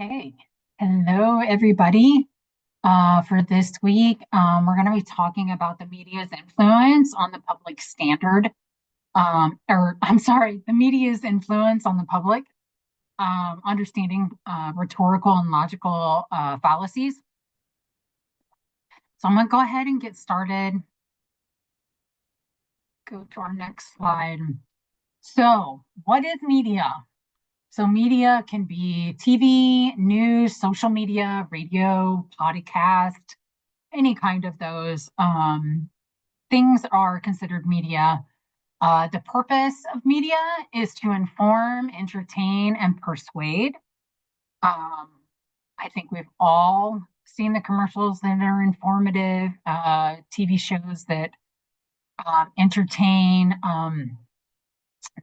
Okay. Hello, everybody. For this week, we're going to be talking about the media's influence on the public standard, or I'm sorry, the media's influence on the public, understanding rhetorical and logical fallacies. So I'm going to go ahead and get started. Go to our next slide. So, what is media? So media can be TV, news, social media, radio, podcast, any kind of those things are considered media. The purpose of media is to inform, entertain, and persuade. Um, I think we've all seen the commercials that are informative, TV shows that entertain,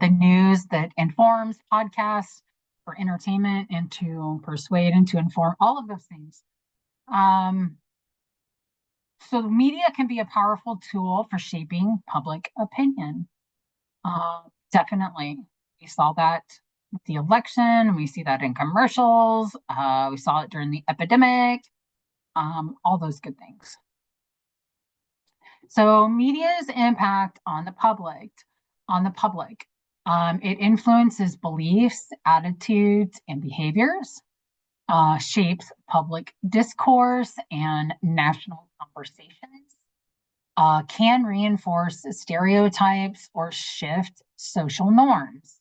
the news that informs, podcasts for entertainment and to persuade and to inform, all of those things. Um, So the media can be a powerful tool for shaping public opinion. Definitely. We saw that with the election. We see that in commercials. We saw it during the epidemic. All those good things. So media's impact on the public. It influences beliefs, attitudes, and behaviors, shapes public discourse and national conversations, can reinforce stereotypes or shift social norms.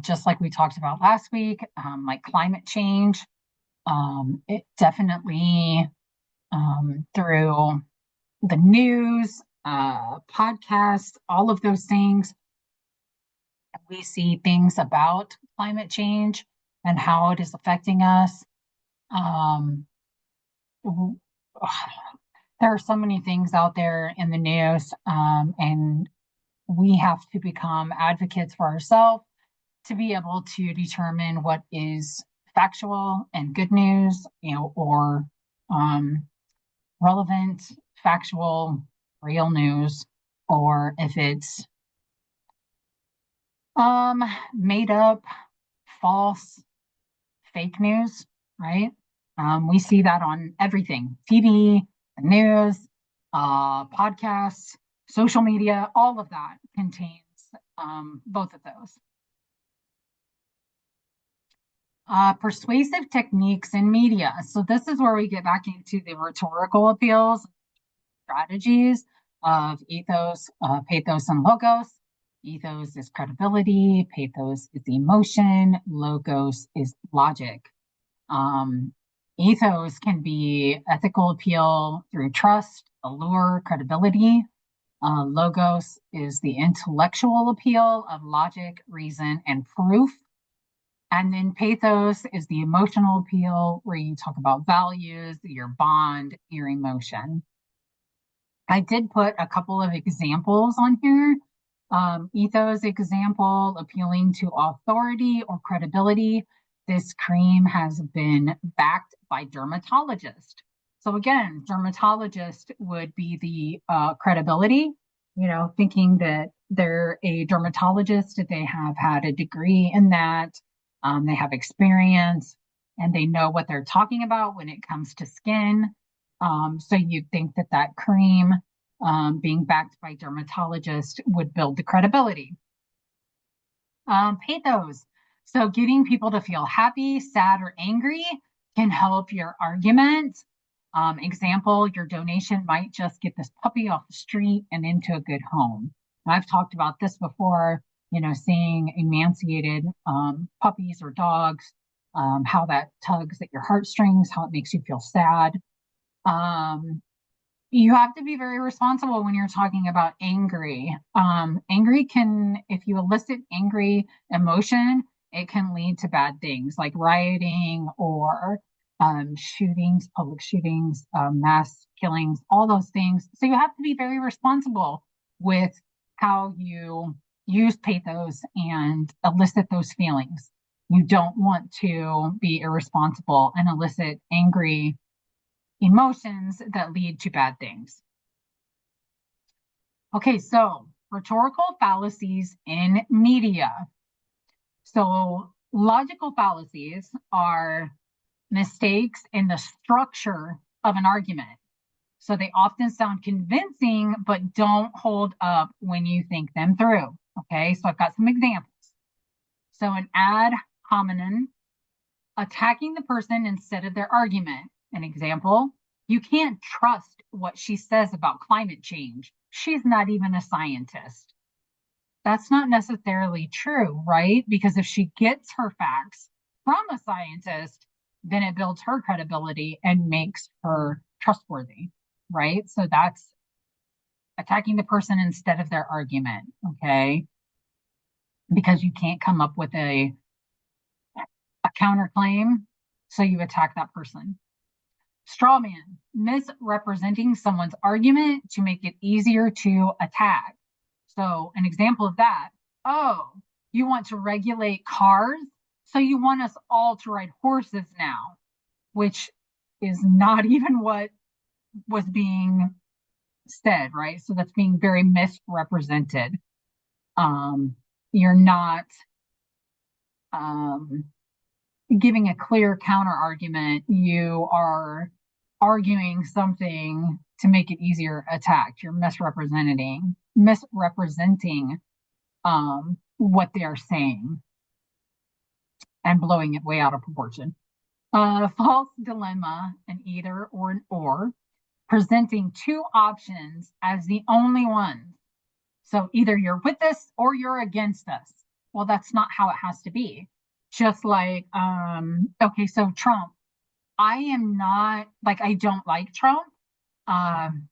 Just like we talked about last week, like climate change, it definitely through the news, podcasts, all of those things, we see things about climate change and how it is affecting us. Um, there are so many things out there in the news, and we have to become advocates for ourselves to be able to determine what is factual and good news, or um, relevant, factual, real news, or if it's um, made up, false, fake news, right? We see that on everything: TV, news, podcasts, social media, all of that contains both of those. Persuasive techniques in media. So this is where we get back into the rhetorical appeals, strategies of ethos, pathos, and logos. Ethos is credibility, pathos is emotion, logos is logic. Um, Ethos can be ethical appeal through trust, allure, credibility. Logos is the intellectual appeal of logic, reason, and proof. And then pathos is the emotional appeal where you talk about values, your bond, your emotion. I did put a couple of examples on here. Ethos example, appealing to authority or credibility. This cream has been backed by dermatologists. So again, dermatologist would be the credibility, thinking that they're a dermatologist, that they have had a degree in that, they have experience, and they know what they're talking about when it comes to skin. So you'd think that that cream, being backed by dermatologists, would build the credibility. Pathos. So getting people to feel happy, sad, or angry can help your argument. Example, your donation might just get this puppy off the street and into a good home. And I've talked about this before, seeing emancipated puppies or dogs, how that tugs at your heartstrings, how it makes you feel sad. You have to be very responsible when you're talking about angry. Angry can, if you elicit angry emotion, it can lead to bad things like rioting or shootings, public shootings, mass killings, all those things. So you have to be very responsible with how you use pathos and elicit those feelings. You don't want to be irresponsible and elicit angry emotions that lead to bad things. Okay, so rhetorical fallacies in media. So Logical fallacies are mistakes in the structure of an argument. So they often sound convincing, but don't hold up when you think them through. Okay, so I've got some examples. So an ad hominem, attacking the person instead of their argument. An example, you can't trust what she says about climate change. She's not even a scientist. That's not necessarily true, right? Because if she gets her facts from a scientist, then it builds her credibility and makes her trustworthy, right? So that's attacking the person instead of their argument, okay? Because you can't come up with a counterclaim, so you attack that person. Straw man, misrepresenting someone's argument to make it easier to attack. So, an example of that, oh, you want to regulate cars, so you want us all to ride horses now, which is not even what was being said, right? So, that's being very misrepresented. You're not um, giving a clear counter argument, you are arguing something to make it easier attack. You're misrepresenting what they are saying and blowing it way out of proportion. False dilemma, an either or an or, presenting two options as the only one. So either you're with us or you're against us. Well, that's not how it has to be. Just like, okay, so Trump, I am not like, I don't like Trump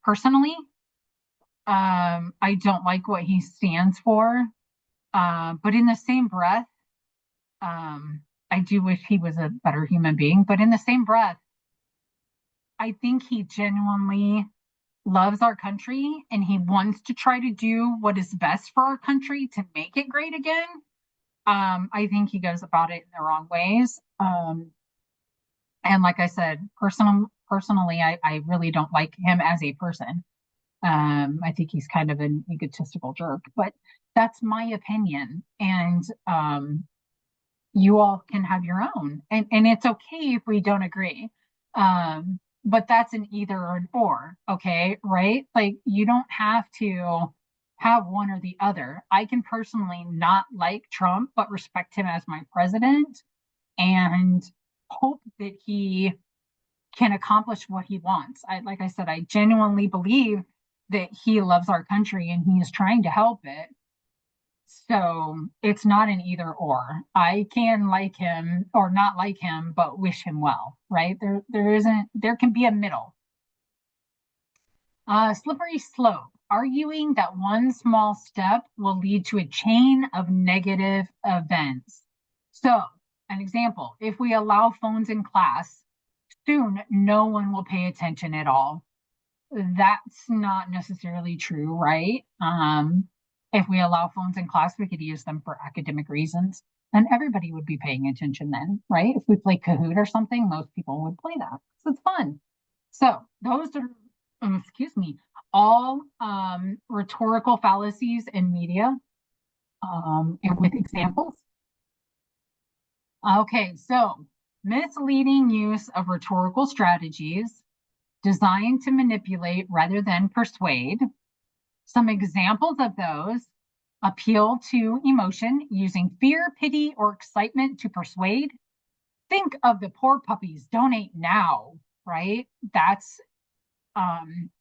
personally. I don't like what he stands for. But in the same breath, I do wish he was a better human being. But in the same breath, I think he genuinely loves our country and he wants to try to do what is best for our country to make it great again. I think he goes about it in the wrong ways. And like I said, personally, I really don't like him as a person. I think he's kind of an egotistical jerk, but that's my opinion. And you all can have your own. And it's okay if we don't agree. But that's an either or an or, okay, right? Like you don't have to have one or the other. I can personally not like Trump, but respect him as my president and hope that he can accomplish what he wants. Like I said, I genuinely believe that he loves our country and he is trying to help it. So it's not an either or. I can like him or not like him, but wish him well, right? There can be a middle. Slippery slope, arguing that one small step will lead to a chain of negative events. So, an example, if we allow phones in class, soon no one will pay attention at all. That's not necessarily true, right? If we allow phones in class, we could use them for academic reasons, and everybody would be paying attention then, right? If we play Kahoot or something, most people would play that. So it's fun. So those are, excuse me, all rhetorical fallacies in media, and with examples. Okay, so misleading use of rhetorical strategies designed to manipulate rather than persuade. Some examples of those: appeal to emotion using fear, pity, or excitement to persuade. Think of the poor puppies, donate now, right? That's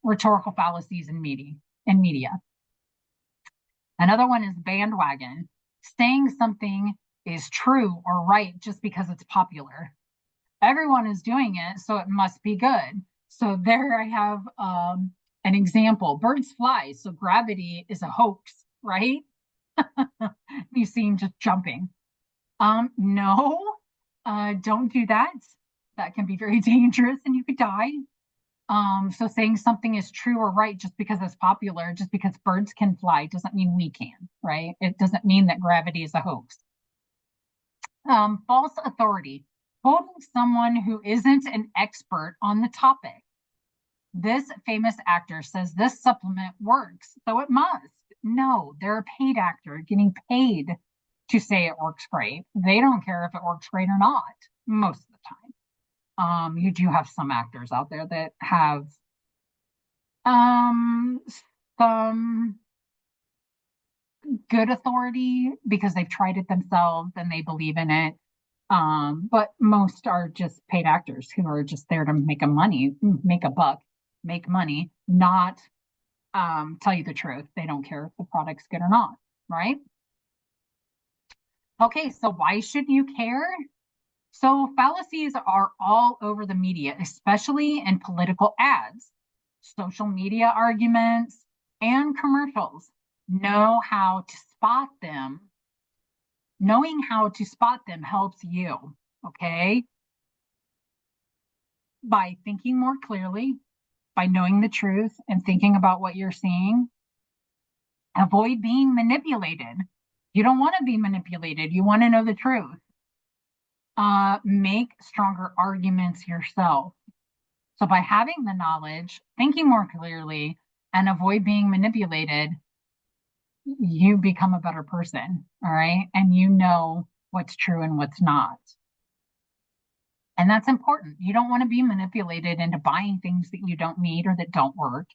rhetorical fallacies in media. Another one is bandwagon, saying something is true or right just because it's popular. Everyone is doing it, so it must be good. So there I have an example. Birds fly, so gravity is a hoax, right? You see him just jumping. No, don't do that. That can be very dangerous and you could die. So saying something is true or right just because it's popular, just because birds can fly, doesn't mean we can, right? It doesn't mean that gravity is a hoax. False authority, quoting someone who isn't an expert on the topic. This famous actor says this supplement works, so it must. No, they're a paid actor getting paid to say it works great. They don't care if it works great or not most of the time. You do have some actors out there that have um, some good authority because they've tried it themselves and they believe in it. But most are just paid actors who are just there to make a buck, make money, not tell you the truth. They don't care if the product's good or not, right? Okay, so why should you care? So fallacies are all over the media, especially in political ads, social media arguments, and commercials. Know how to spot them. Knowing how to spot them helps you, okay? By thinking more clearly, by knowing the truth and thinking about what you're seeing. Avoid being manipulated. You don't want to be manipulated. You want to know the truth. Make stronger arguments yourself. So by having the knowledge, thinking more clearly, and avoid being manipulated, you become a better person. All right. And you know what's true and what's not. And that's important. You don't want to be manipulated into buying things that you don't need or that don't work.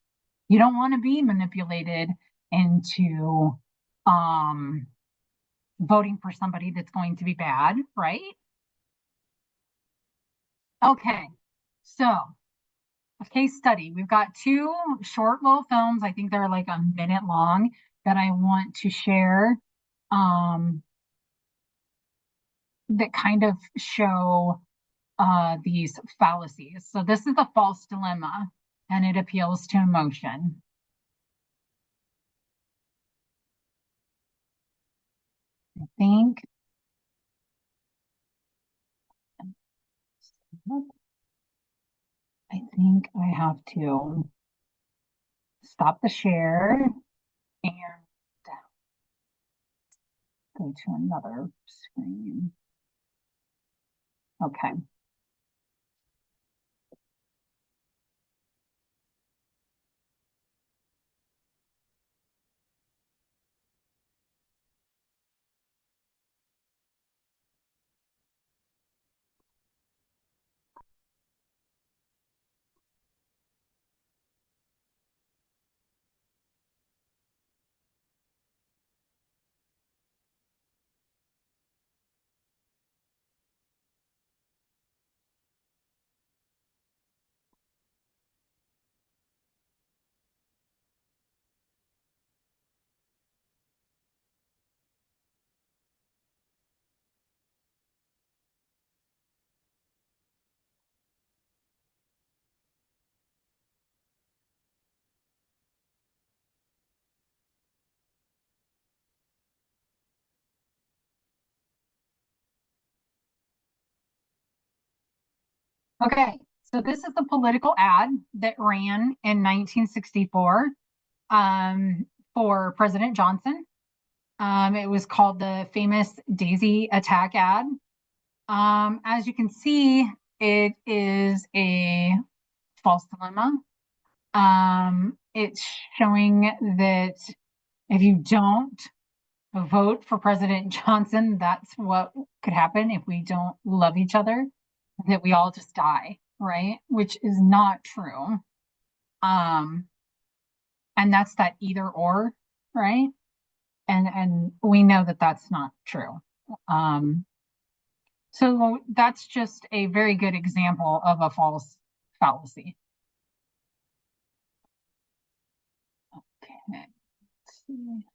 You don't want to be manipulated into um, voting for somebody that's going to be bad, right? Okay. So, a case study. We've got two short little films. I think they're like a minute long that I want to share that kind of show these fallacies. So this is the false dilemma, and it appeals to emotion. I think I think I have to stop the share and go to another screen. Okay. Okay. So this is the political ad that ran in 1964 um, for President Johnson. It was called the famous Daisy Attack ad. As you can see, it is a false dilemma. It's showing that if you don't vote for President Johnson, that's what could happen if we don't love each other, that we all just die, right? Which is not true. Um, and that's that either or, right? And we know that that's not true. Um, so that's just a very good example of a false fallacy. Okay, let's see.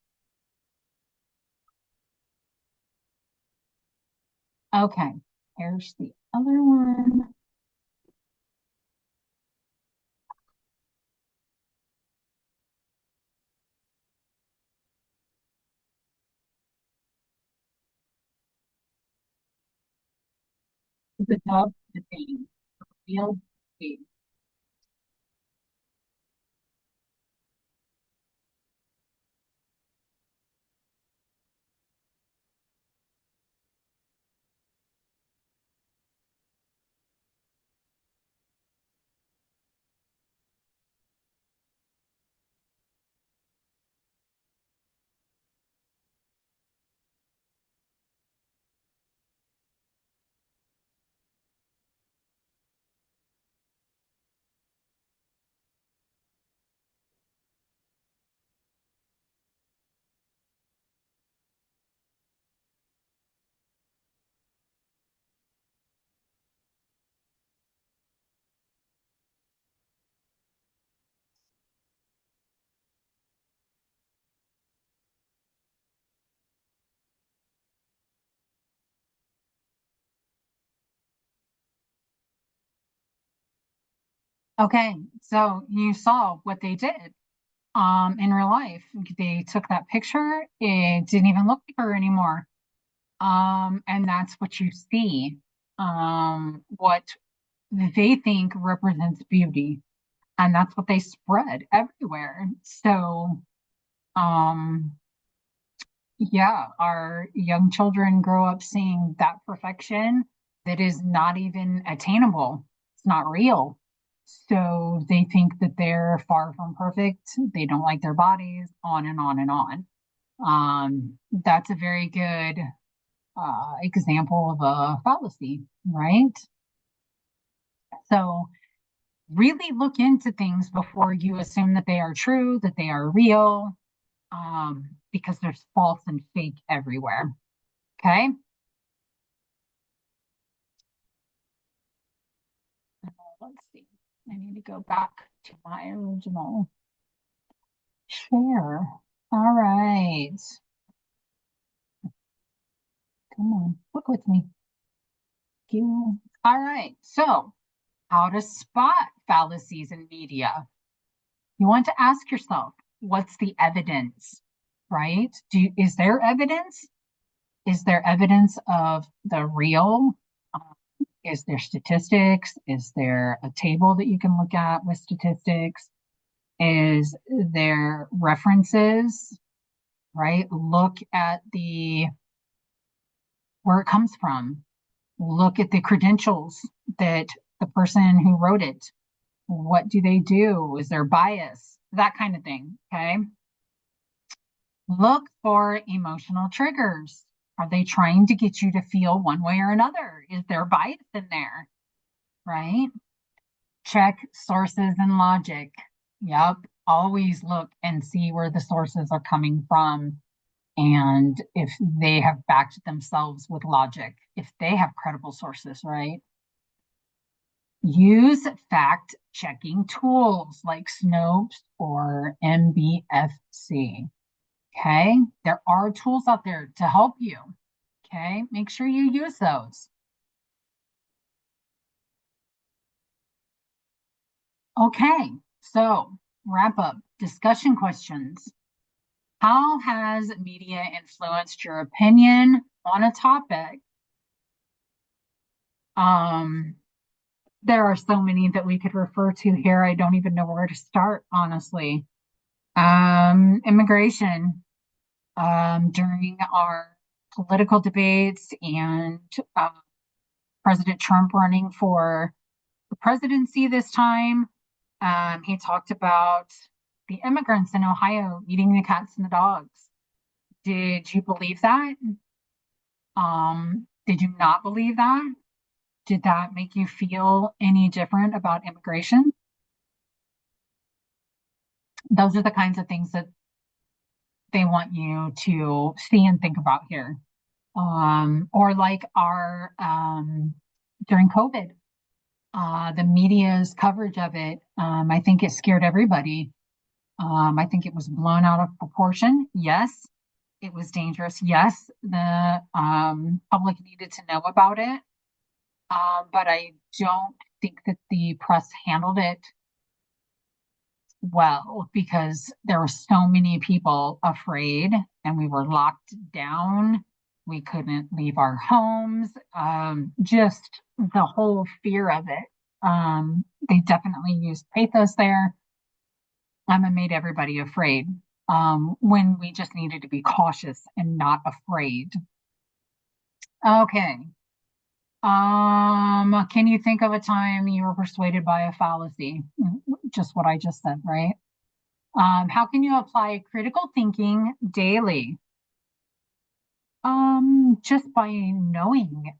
Okay, here's the other one. The dove, the thing, field, the Okay, so you saw what they did in real life. They took that picture, it didn't even look like her anymore. And that's what you see. What they think represents beauty, and that's what they spread everywhere. So, um, yeah, our young children grow up seeing that perfection that is not even attainable. It's not real. So they think that they're far from perfect. They don't like their bodies, on and on and on. That's a very good example of a fallacy, right? So really look into things before you assume that they are true, that they are real, because there's false and fake everywhere. Okay. Let's see. I need to go back to my original share. All right. Come on, look with me. You. All right. So, how to spot fallacies in media. You want to ask yourself, what's the evidence, right? Is there evidence? Is there evidence of the real? Uh, is there statistics? Is there a table that you can look at with statistics? Is there references, right? Look at the where it comes from. Look at the credentials that the person who wrote it. What do they do? Is there bias? That kind of thing. Okay. Look for emotional triggers. Are they trying to get you to feel one way or another? Is there bias in there? Right? Check sources and logic. Yep. Always look and see where the sources are coming from and if they have backed themselves with logic, if they have credible sources, right? Use fact checking tools like Snopes or MBFC. Okay. There are tools out there to help you. Okay. Make sure you use those. Okay. So, wrap up discussion questions. How has media influenced your opinion on a topic? Um, there are so many that we could refer to here. I don't even know where to start, honestly. Immigration, during our political debates and uh, President Trump running for the presidency this time. He talked about the immigrants in Ohio eating the cats and the dogs. Did you believe that? Did you not believe that? Did that make you feel any different about immigration? Those are the kinds of things that they want you to see and think about here. Or like our during COVID, the media's coverage of it, I think it scared everybody. I think it was blown out of proportion. Yes, it was dangerous. Yes, the public needed to know about it. But I don't think that the press handled it well because there were so many people afraid and we were locked down. We couldn't leave our homes. Just the whole fear of it. They definitely used pathos there and made everybody afraid when we just needed to be cautious and not afraid. Okay. Can you think of a time you were persuaded by a fallacy? Just what I just said, right? How can you apply critical thinking daily? Just by knowing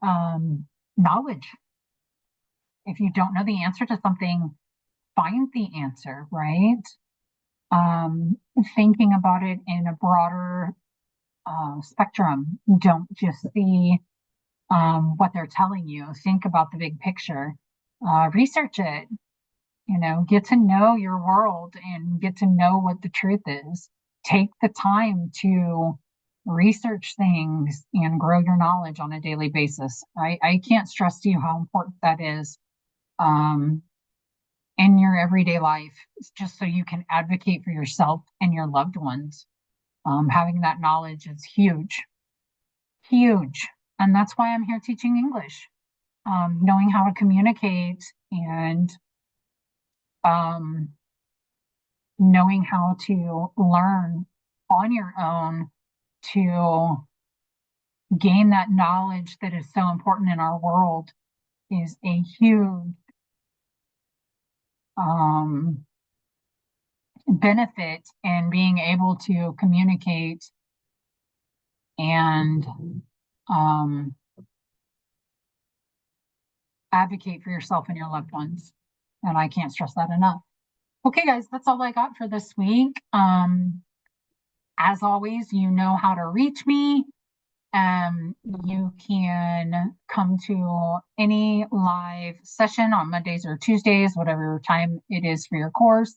knowledge. If you don't know the answer to something, find the answer, right? Um, Thinking about it in a broader spectrum. Don't just see what they're telling you. Think about the big picture. Research it. Get to know your world and get to know what the truth is. Take the time to research things and grow your knowledge on a daily basis. I can't stress to you how important that is. Um, in your everyday life, just so you can advocate for yourself and your loved ones. Having that knowledge is huge, huge. And that's why I'm here teaching English. Knowing how to communicate and um, knowing how to learn on your own to gain that knowledge that is so important in our world is a huge um, benefit in being able to communicate and um, advocate for yourself and your loved ones. And I can't stress that enough. Okay, guys, that's all I got for this week. As always, you know how to reach me. You can come to any live session on Mondays or Tuesdays, whatever time it is for your course.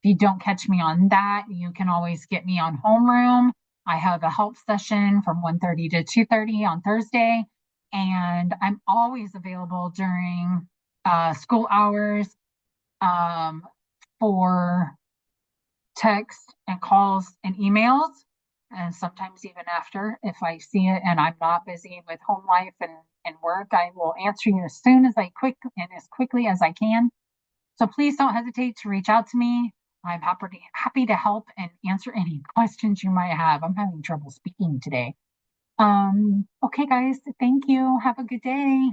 If you don't catch me on that, you can always get me on homeroom. I have a help session from 1:30 to 2:30 on Thursday, and I'm always available during school hours um, for text and calls and emails, and sometimes even after. If I see it and I'm not busy with home life and work, I will answer you as soon as I as quickly as I can. So please don't hesitate to reach out to me. I'm happy to help and answer any questions you might have. I'm having trouble speaking today. Okay, guys, thank you. Have a good day.